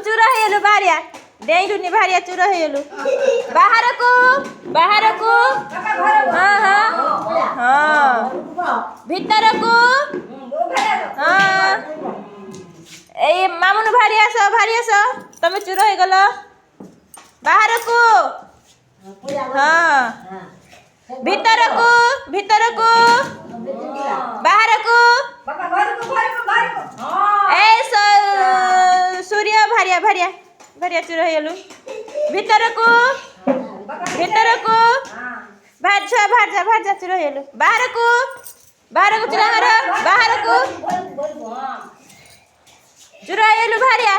चूर हेलु बाहरिया डेलुनी बाहरिया चूर हेलु बाहर को हाँ हाँ हाँ भीतर को हाँ ए मामुन भारी आस तमे चूर हो गल बाहर को हाँ भीतर को बाहर को ए सूर्य भारिया चूर हो गलु भीतर को बाहर जा चूर हो गलु बाहर को चूर बाहर को चूर हो गलु भारिया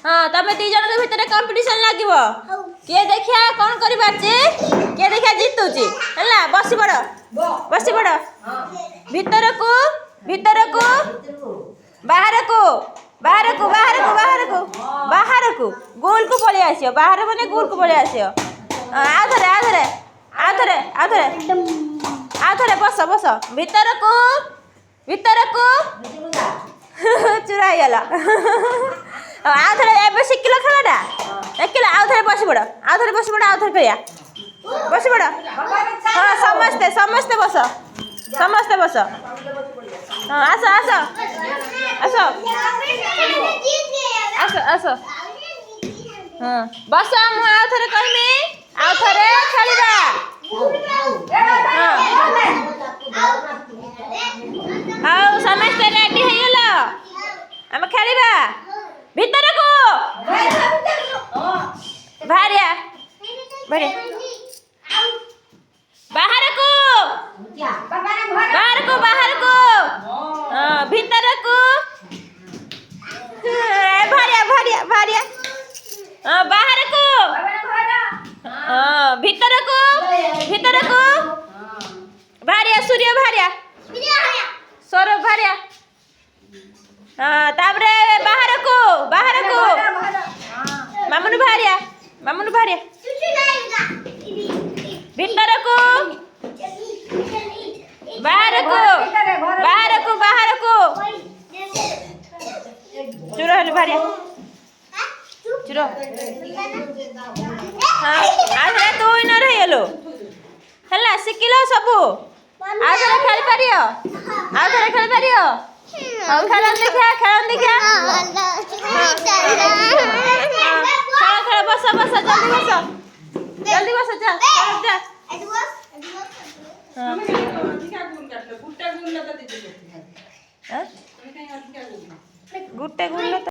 हाँ तमे दी जन के भीतर कंपटीशन लागिवो किए देखिया कौन करि पारछे किए देखिया जीतुची हला बसी पड़ भीतर को बाहर को गोल को पळे आसियो बाहर माने गोल को पळे आसियो आ थरे बस भीतर को चुरा गला आउथरे एबे शिखिल खेलटा देखिला आउथरे बसी पड़ आउथरे करिया बसी पड़ हाँ समस्ते बस हाँ आस हाँ बस मु आउथरे कहमी आउथरे खेलिबा हाँ समस्ते रेडी हो गलो हम खेलिबा भीतर को भारिया बाहर को हाँ भीतर को भारिया हाँ बाहर को हाँ भीतर को भारिया सूर्य भारिया सौरभ भारिया हाँ तापरे बाहर को मामुन भारिया भीतर को बाहर को चूर हेलु भारिया चूर हाँ आज तू विनर हेलु हला शिखिल सबू आज खेल पारियो हाँ खेलन देखिया खेल बस जल्दी बस जा गुट्टे गुल